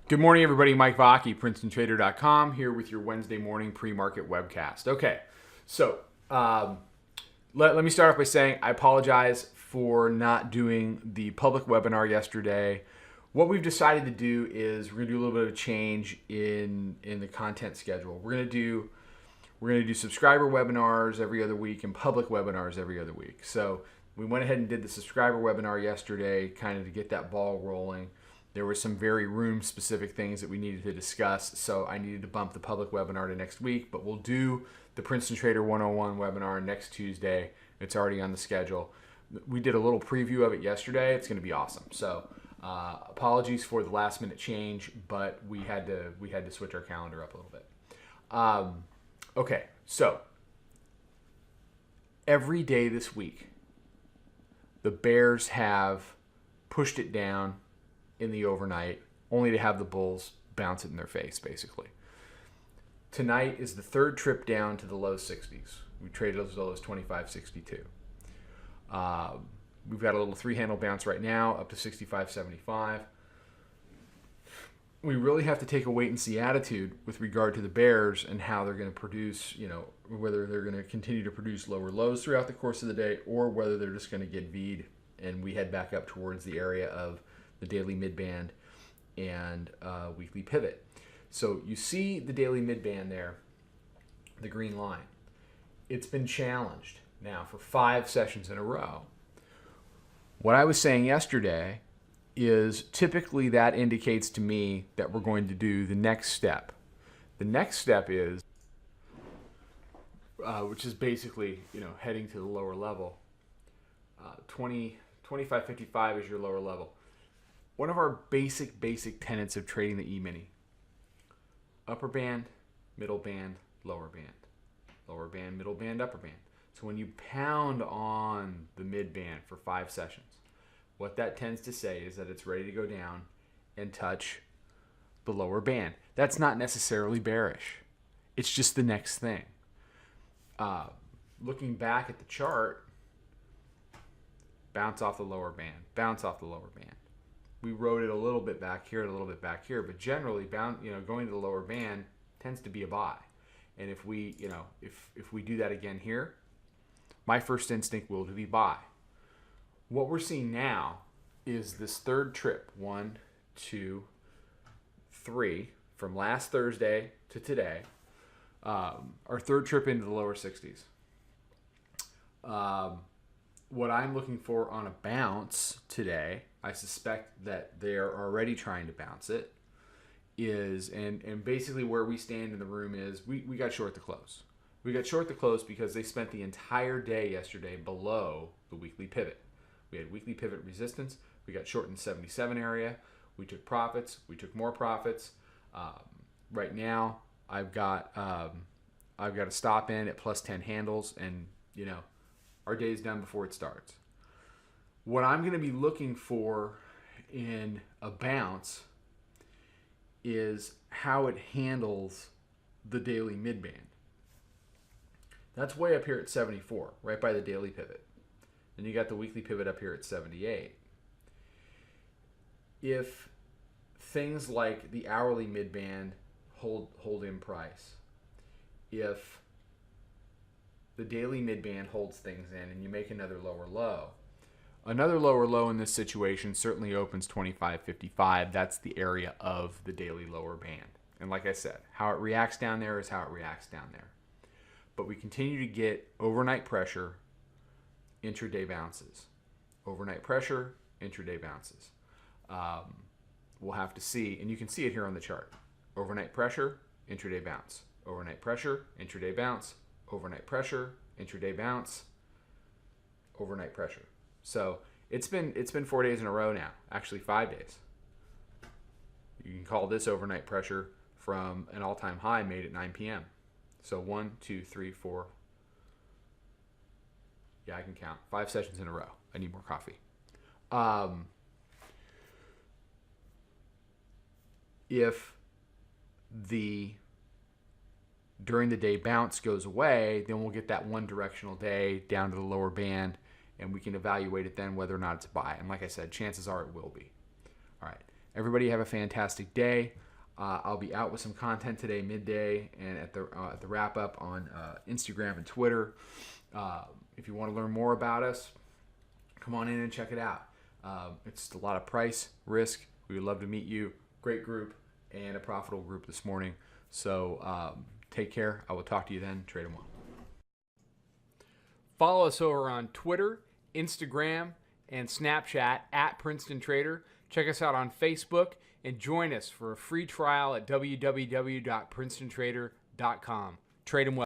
Good morning, everybody. Mike Vacchi, Princetontrader.com, here with your Wednesday morning pre-market webcast. Okay, so let me start off by saying I apologize for not doing the public webinar yesterday. What we've decided to do is we're going to do a little bit of a change in the content schedule. We're going to do subscriber webinars every other week and public webinars every other week. So we went ahead and did the subscriber webinar yesterday, kind of to get that ball rolling. There were some very room-specific things that we needed to discuss, so I needed to bump the public webinar to next week, but we'll do the Princeton Trader 101 webinar next Tuesday. It's already on the schedule. We did a little preview of it yesterday. It's going to be awesome. So apologies for the last-minute change, but we had to switch our calendar up a little bit. Okay, so every day this week, the Bears have pushed it down in the overnight, only to have the Bulls bounce it in their face, basically. Tonight is the third trip down to the low 60s. We traded as low as 25.62. We've got a little three-handle bounce right now, up to 65.75. We really have to take a wait-and-see attitude with regard to the Bears and how they're going to produce, whether they're going to continue to produce lower lows throughout the course of the day or whether they're just going to get V'd and we head back up towards the area of the daily midband and weekly pivot. So you see the daily midband there, the green line. It's been challenged now for 5 sessions in a row. What I was saying yesterday is typically that indicates to me that we're going to do the next step. The next step is, which is basically, heading to the lower level. 25.55 is your lower level. One of our basic tenets of trading the E-mini: upper band, middle band, lower band. Lower band, middle band, upper band. So when you pound on the mid band for 5 sessions, what that tends to say is that it's ready to go down and touch the lower band. That's not necessarily bearish. It's just the next thing. Looking back at the chart, bounce off the lower band, bounce off the lower band. We rode it a little bit back here, a little bit back here, but generally, going to the lower band tends to be a buy. And if we, if we do that again here, my first instinct will be buy. What we're seeing now is this third trip, 1, 2, 3, from last Thursday to today, our third trip into the lower 60s. What I'm looking for on a bounce today, I suspect that they're already trying to bounce it, is, and basically where we stand in the room is we got short the close. We got short the close because they spent the entire day yesterday below the weekly pivot. We had weekly pivot resistance. We got short in the 77 area. We took profits. We took more profits. Right now, I've got a stop in at plus 10 handles, and our day's done before it starts. What I'm going to be looking for in a bounce is how it handles the daily midband. That's way up here at 74, right by the daily pivot. Then you got the weekly pivot up here at 78. If things like the hourly midband hold in price, if the daily midband holds things in and you make another lower low in this situation certainly opens 25.55. That's the area of the daily lower band. And like I said, how it reacts down there is how it reacts down there. But we continue to get overnight pressure, intraday bounces. Overnight pressure, intraday bounces. We'll have to see, and you can see it here on the chart. Overnight pressure, intraday bounce. Overnight pressure, intraday bounce. Overnight pressure, intraday bounce. Overnight pressure. So it's been 4 days in a row now, actually 5 days. You can call this overnight pressure from an all-time high made at 9 p.m. So 1, 2, 3, 4. Yeah, I can count. 5 sessions in a row. I need more coffee. If the during the day bounce goes away, then we'll get that one directional day down to the lower band, and we can evaluate it then whether or not it's a buy. And like I said, chances are it will be. All right. Everybody have a fantastic day. I'll be out with some content today, midday, and at the wrap up on Instagram and Twitter. If you want to learn more about us, come on in and check it out. It's a lot of price, risk. We would love to meet you. Great group and a profitable group this morning. So take care. I will talk to you then. Trade 'em well. Follow us over on Twitter, Instagram, and Snapchat at Princetontrader. Check us out on Facebook and join us for a free trial at www.princetontrader.com. Trade 'em well.